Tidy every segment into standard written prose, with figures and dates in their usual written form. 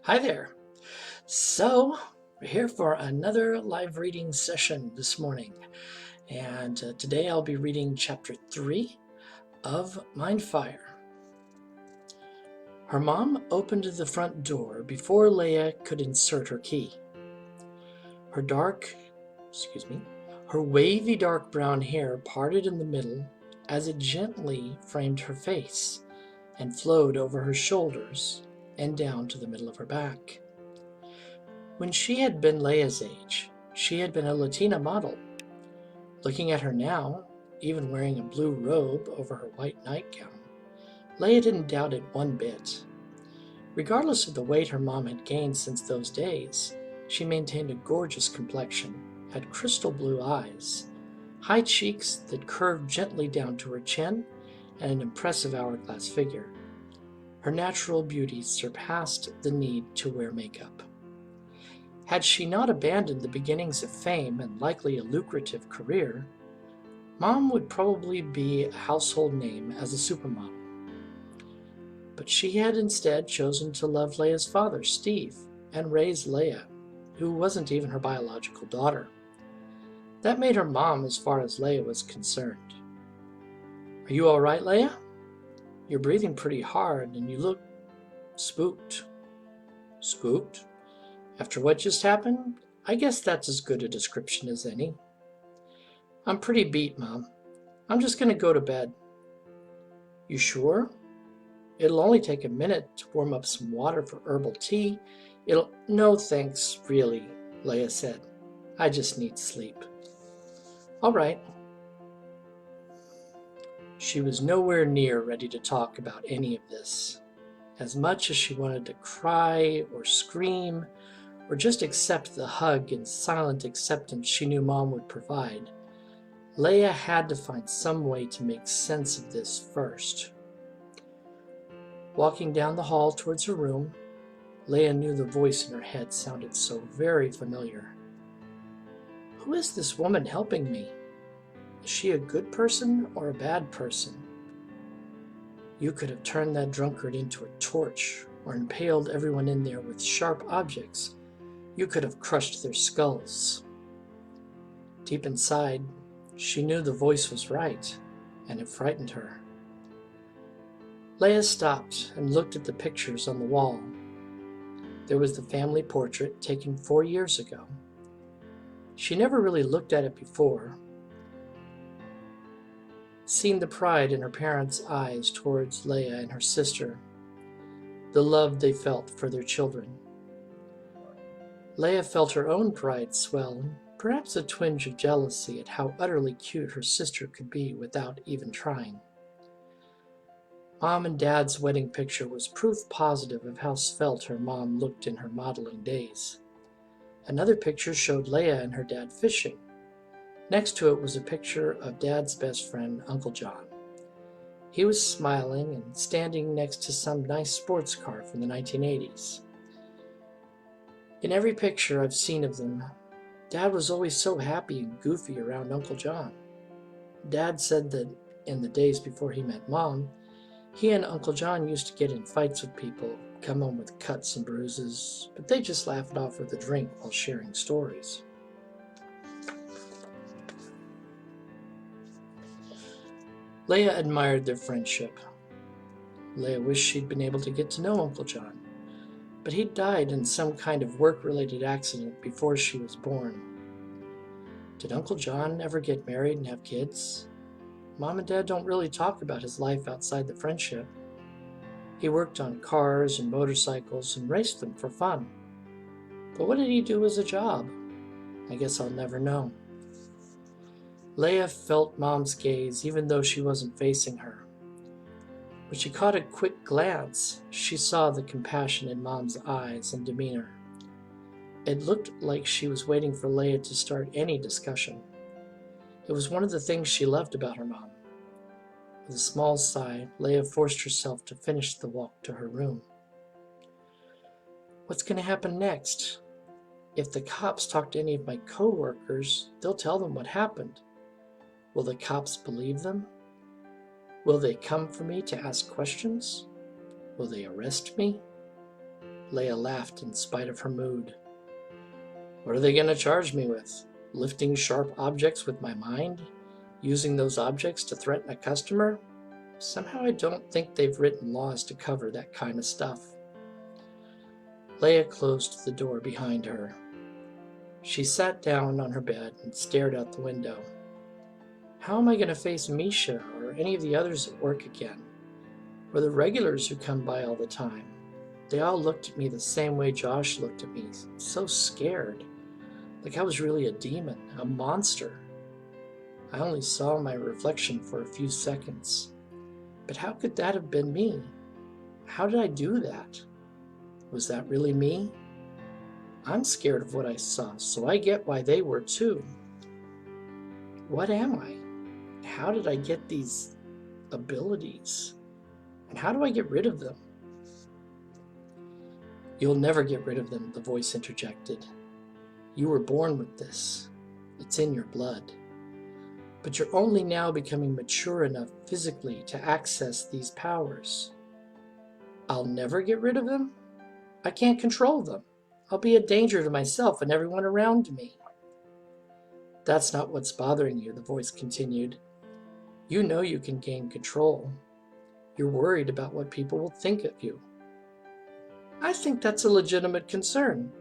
Hi there. So, we're here for another live reading session this morning. And today I'll be reading chapter 3 of Mindfire. Her mom opened the front door before Leia could insert her key. Her wavy dark brown hair parted in the middle as it gently framed her face and flowed over her shoulders and down to the middle of her back. When she had been Leia's age, she had been a Latina model. Looking at her now, even wearing a blue robe over her white nightgown, Leia didn't doubt it one bit. Regardless of the weight her mom had gained since those days, she maintained a gorgeous complexion, had crystal blue eyes, high cheeks that curved gently down to her chin, and an impressive hourglass figure. Her natural beauty surpassed the need to wear makeup. Had she not abandoned the beginnings of fame and likely a lucrative career, Mom would probably be a household name as a supermodel. But she had instead chosen to love Leia's father, Steve, and raise Leia, who wasn't even her biological daughter. That made her mom as far as Leia was concerned. "Are you all right, Leia? You're breathing pretty hard and you look spooked." "Spooked? After what just happened, I guess that's as good a description as any." "I'm pretty beat, Mom. I'm just going to go to bed." "You sure? It'll only take a minute to warm up some water for herbal tea. No thanks, really," Leia said. "I just need sleep." "All right." She was nowhere near ready to talk about any of this. As much as she wanted to cry or scream or just accept the hug and silent acceptance she knew Mom would provide, Leia had to find some way to make sense of this first. Walking down the hall towards her room, Leia knew the voice in her head sounded so very familiar. "Who is this woman helping me? Is she a good person or a bad person? You could have turned that drunkard into a torch or impaled everyone in there with sharp objects. You could have crushed their skulls." Deep inside, she knew the voice was right, and it frightened her. Leia stopped and looked at the pictures on the wall. There was the family portrait taken 4 years ago. She never really looked at it before, seen the pride in her parents' eyes towards Leia and her sister, the love they felt for their children. Leia felt her own pride swell, perhaps a twinge of jealousy at how utterly cute her sister could be without even trying. Mom and Dad's wedding picture was proof positive of how svelte her mom looked in her modeling days. Another picture showed Leia and her dad fishing. Next to it was a picture of Dad's best friend, Uncle John. He was smiling and standing next to some nice sports car from the 1980s. In every picture I've seen of them, Dad was always so happy and goofy around Uncle John. Dad said that in the days before he met Mom, he and Uncle John used to get in fights with people, come home with cuts and bruises, but they just laughed it off with a drink while sharing stories. Leia admired their friendship. Leia wished she'd been able to get to know Uncle John, but he'd died in some kind of work-related accident before she was born. Did Uncle John ever get married and have kids? Mom and Dad don't really talk about his life outside the friendship. He worked on cars and motorcycles and raced them for fun. But what did he do as a job? I guess I'll never know. Leia felt Mom's gaze even though she wasn't facing her. When she caught a quick glance, she saw the compassion in Mom's eyes and demeanor. It looked like she was waiting for Leia to start any discussion. It was one of the things she loved about her mom. With a small sigh, Leia forced herself to finish the walk to her room. What's going to happen next? If the cops talk to any of my co-workers, they'll tell them what happened. Will the cops believe them? Will they come for me to ask questions? Will they arrest me? Leia laughed in spite of her mood. What are they going to charge me with? Lifting sharp objects with my mind? Using those objects to threaten a customer? Somehow I don't think they've written laws to cover that kind of stuff. Leia closed the door behind her. She sat down on her bed and stared out the window. How am I going to face Misha or any of the others at work again? Or the regulars who come by all the time? They all looked at me the same way Josh looked at me, so scared. Like I was really a demon, a monster. I only saw my reflection for a few seconds. But how could that have been me? How did I do that? Was that really me? I'm scared of what I saw, so I get why they were too. What am I? How did I get these abilities? And how do I get rid of them? You'll never get rid of them, the voice interjected. You were born with this. It's in your blood. But you're only now becoming mature enough physically to access these powers. I'll never get rid of them? I can't control them. I'll be a danger to myself and everyone around me. That's not what's bothering you, the voice continued. You know you can gain control. You're worried about what people will think of you. I think that's a legitimate concern.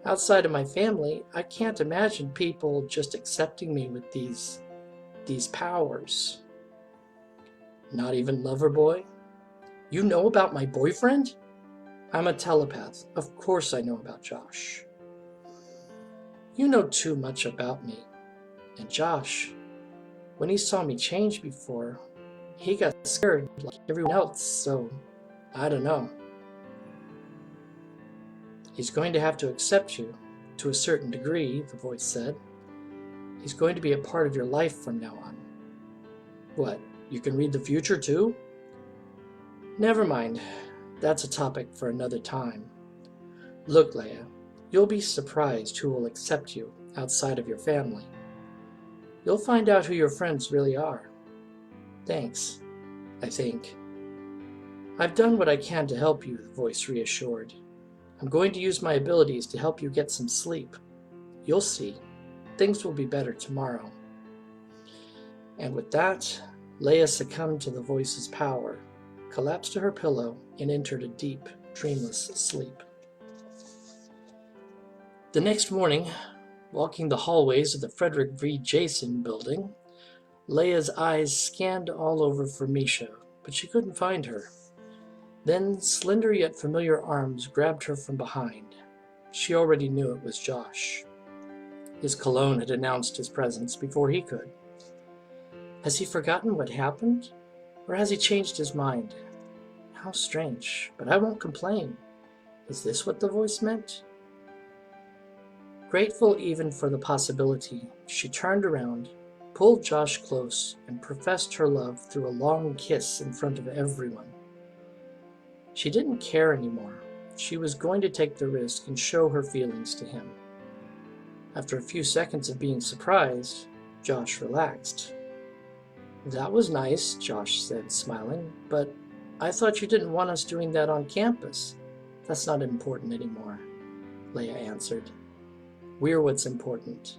Outside of my family, I can't imagine people just accepting me with these powers. Not even Loverboy? You know about my boyfriend? I'm a telepath. Of course I know about Josh. You know too much about me. And Josh, when he saw me change before, he got scared like everyone else, so I don't know. He's going to have to accept you, to a certain degree, the voice said. He's going to be a part of your life from now on. What, you can read the future too? Never mind, that's a topic for another time. Look, Leia, you'll be surprised who will accept you outside of your family. You'll find out who your friends really are. Thanks, I think. I've done what I can to help you, the voice reassured. I'm going to use my abilities to help you get some sleep. You'll see. Things will be better tomorrow. And with that, Leia succumbed to the voice's power, collapsed to her pillow, and entered a deep, dreamless sleep. The next morning, walking the hallways of the Frederick V. Jason building, Leia's eyes scanned all over for Misha, but she couldn't find her. Then slender yet familiar arms grabbed her from behind. She already knew it was Josh. His cologne had announced his presence before he could. Has he forgotten what happened? Or has he changed his mind? How strange, but I won't complain. Is this what the voice meant? Grateful even for the possibility, she turned around, pulled Josh close, and professed her love through a long kiss in front of everyone. She didn't care anymore. She was going to take the risk and show her feelings to him. After a few seconds of being surprised, Josh relaxed. That was nice, Josh said, smiling, but I thought you didn't want us doing that on campus. That's not important anymore, Leia answered. We're what's important.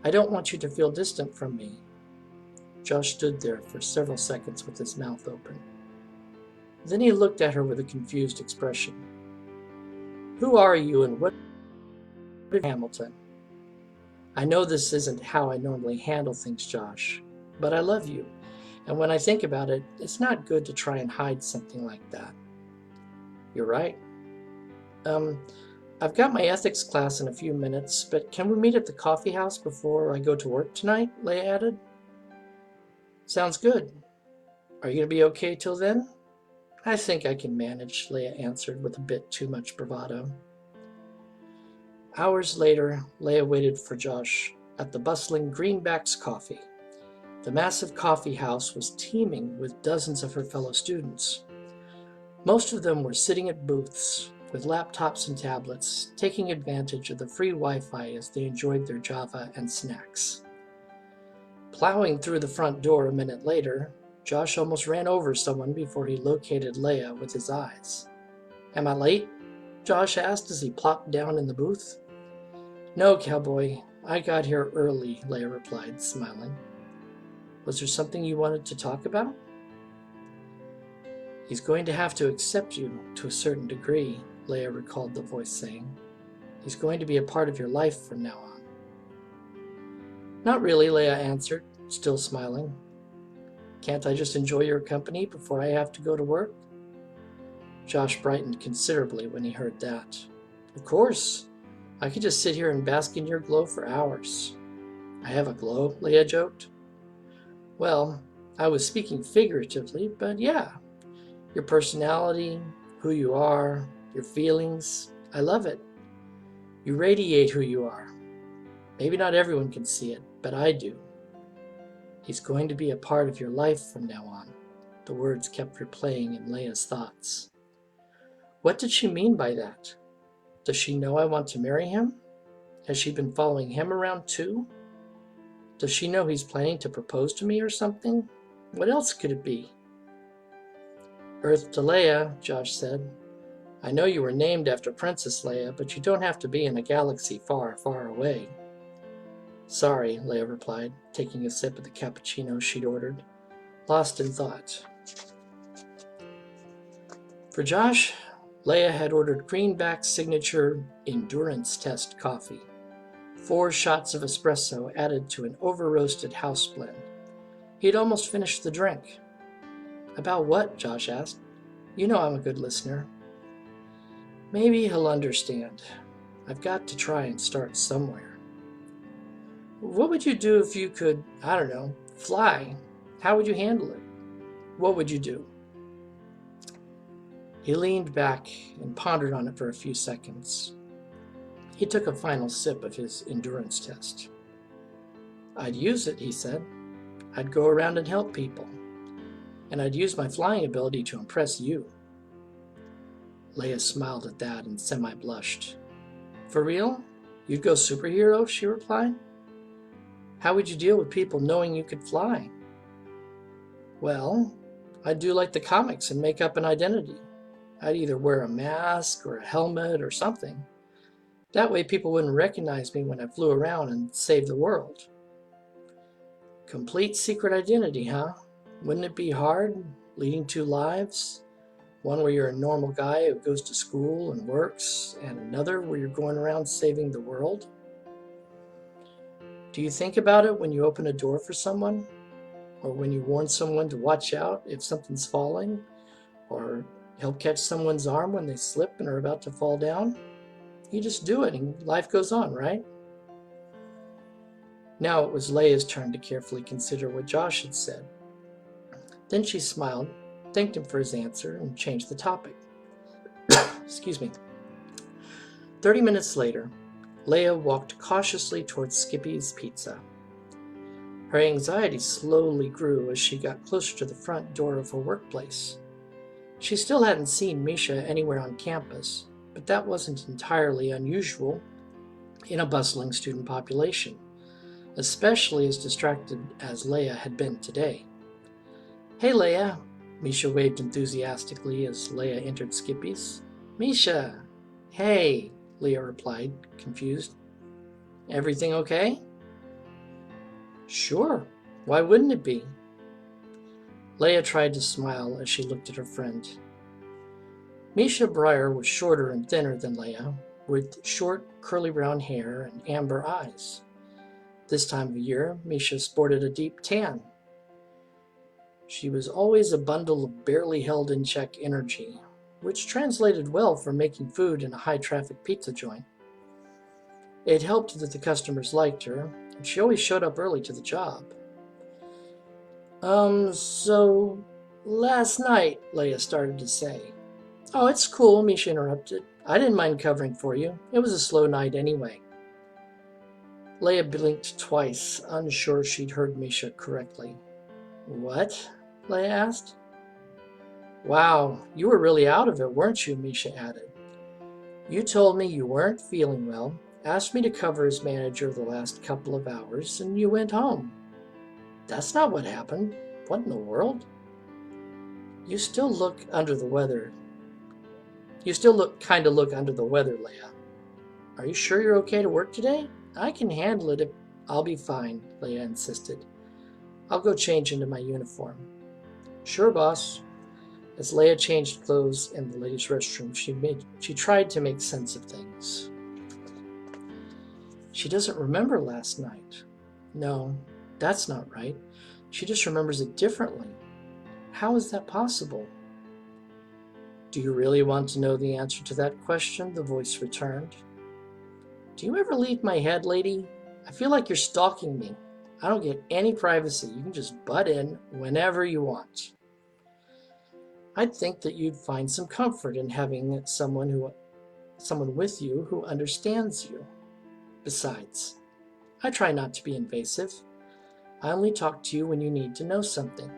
I don't want you to feel distant from me. Josh stood there for several seconds with his mouth open. Then he looked at her with a confused expression. Who are you and what is Hamilton? I know this isn't how I normally handle things, Josh, but I love you, and when I think about it, it's not good to try and hide something like that. You're right. I've got my ethics class in a few minutes, but can we meet at the coffee house before I go to work tonight? Leia added. Sounds good. Are you going to be okay till then? I think I can manage, Leia answered with a bit too much bravado. Hours later, Leia waited for Josh at the bustling Greenback's Coffee. The massive coffee house was teeming with dozens of her fellow students. Most of them were sitting at booths with laptops and tablets, taking advantage of the free Wi-Fi as they enjoyed their Java and snacks. Plowing through the front door a minute later, Josh almost ran over someone before he located Leia with his eyes. Am I late? Josh asked as he plopped down in the booth. No, cowboy. I got here early, Leia replied, smiling. Was there something you wanted to talk about? He's going to have to accept you to a certain degree, Leia recalled the voice saying. He's going to be a part of your life from now on. Not really, Leia answered, still smiling. Can't I just enjoy your company before I have to go to work? Josh brightened considerably when he heard that. Of course. I could just sit here and bask in your glow for hours. I have a glow, Leia joked. Well, I was speaking figuratively, but yeah. Your personality, who you are, your feelings, I love it. You radiate who you are. Maybe not everyone can see it, but I do. He's going to be a part of your life from now on. The words kept replaying in Leia's thoughts. What did she mean by that? Does she know I want to marry him? Has she been following him around too? Does she know he's planning to propose to me or something? What else could it be? Earth to Leia, Josh said. I know you were named after Princess Leia, but you don't have to be in a galaxy far, far away. Sorry, Leia replied, taking a sip of the cappuccino she'd ordered, lost in thought. For Josh, Leia had ordered Greenback's signature endurance test coffee. 4 shots of espresso added to an over-roasted house blend. He'd almost finished the drink. About what? Josh asked. You know I'm a good listener. Maybe he'll understand. I've got to try and start somewhere. What would you do if you could, I don't know, fly? How would you handle it? What would you do? He leaned back and pondered on it for a few seconds. He took a final sip of his endurance test. I'd use it, he said. I'd go around and help people. And I'd use my flying ability to impress you. Leia smiled at that and semi-blushed. For real? You'd go superhero? She replied. How would you deal with people knowing you could fly? Well, I'd do like the comics and make up an identity. I'd either wear a mask or a helmet or something. That way people wouldn't recognize me when I flew around and saved the world. Complete secret identity, huh? Wouldn't it be hard, leading 2 lives? One where you're a normal guy who goes to school and works, and another where you're going around saving the world? Do you think about it when you open a door for someone? Or when you warn someone to watch out if something's falling? Or help catch someone's arm when they slip and are about to fall down? You just do it and life goes on, right? Now it was Leia's turn to carefully consider what Josh had said. Then she smiled, thanked him for his answer, and changed the topic. Excuse me. 30 minutes later, Leia walked cautiously towards Skippy's Pizza. Her anxiety slowly grew as she got closer to the front door of her workplace. She still hadn't seen Misha anywhere on campus, but that wasn't entirely unusual in a bustling student population, especially as distracted as Leia had been today. Hey, Leia, Misha waved enthusiastically as Leia entered Skippy's. Misha! Hey, Leia replied, confused. Everything okay? Sure. Why wouldn't it be? Leia tried to smile as she looked at her friend. Misha Breyer was shorter and thinner than Leia, with short, curly brown hair and amber eyes. This time of year, Misha sported a deep tan. She was always a bundle of barely held in check energy, which translated well for making food in a high-traffic pizza joint. It helped that the customers liked her, and she always showed up early to the job. So last night, Leia started to say. Oh, it's cool, Misha interrupted. I didn't mind covering for you. It was a slow night anyway. Leia blinked twice, unsure she'd heard Misha correctly. What? Leia asked. Wow, you were really out of it, weren't you? Misha added. You told me you weren't feeling well, asked me to cover as manager the last couple of hours, and you went home. That's not what happened. What in the world? You still look under the weather. You still look under the weather, Leia. Are you sure you're okay to work today? I can handle it if I'll be fine, Leia insisted. I'll go change into my uniform. Sure, boss. As Leia changed clothes in the ladies' restroom, she tried to make sense of things. She doesn't remember last night. No, that's not right. She just remembers it differently. How is that possible? Do you really want to know the answer to that question? The voice returned. Do you ever leave my head, lady? I feel like you're stalking me. I don't get any privacy. You can just butt in whenever you want. I'd think that you'd find some comfort in having someone with you who understands you. Besides, I try not to be invasive. I only talk to you when you need to know something.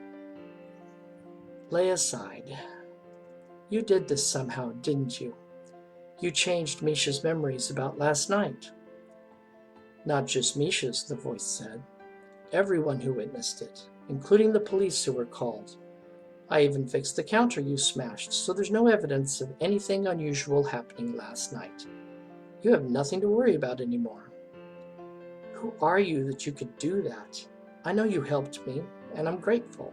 Leia sighed. You did this somehow, didn't you? You changed Misha's memories about last night. Not just Misha's, the voice said. Everyone who witnessed it, including the police who were called. I even fixed the counter you smashed, so there's no evidence of anything unusual happening last night. You have nothing to worry about anymore. Who are you that you could do that? I know you helped me, and I'm grateful.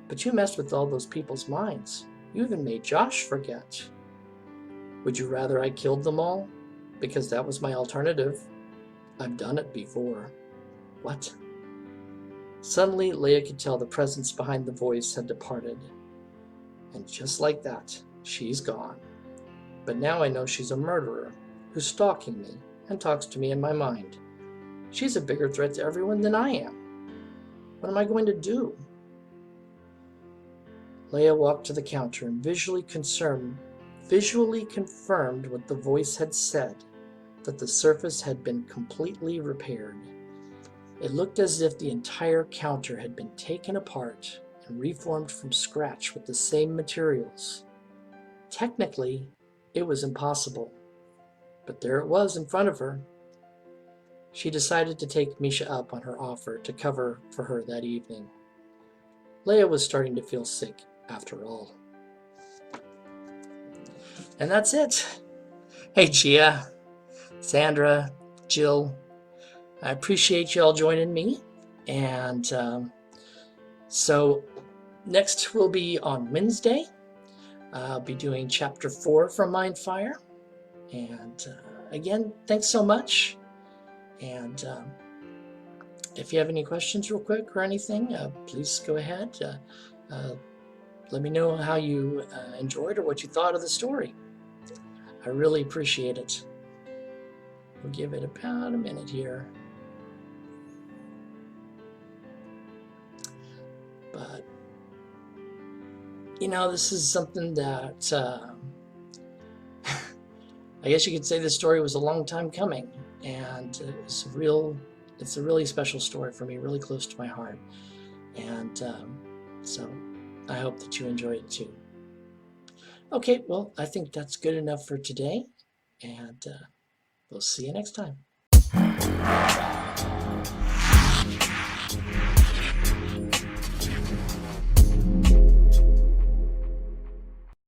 But you messed with all those people's minds. You even made Josh forget. Would you rather I killed them all? Because that was my alternative. I've done it before. What? Suddenly, Leia could tell the presence behind the voice had departed. And just like that, she's gone. But now I know she's a murderer who's stalking me and talks to me in my mind. She's a bigger threat to everyone than I am. What am I going to do? Leia walked to the counter and visually confirmed what the voice had said, that the surface had been completely repaired. It looked as if the entire counter had been taken apart and reformed from scratch with the same materials. Technically, it was impossible, but there it was in front of her. She decided to take Misha up on her offer to cover for her that evening. Leia was starting to feel sick after all. And that's it. Hey, Gia, Sandra, Jill, I appreciate you all joining me. And so next will be on Wednesday. I'll be doing Chapter 4 from Mindfire. And again, thanks so much. And if you have any questions real quick or anything, please go ahead. Let me know how you enjoyed or what you thought of the story. I really appreciate it. We'll give it about a minute here. But, you know, this is something that I guess you could say this story was a long time coming. And it's a really special story for me, really close to my heart. And so I hope that you enjoy it too. Okay, well, I think that's good enough for today. And we'll see you next time.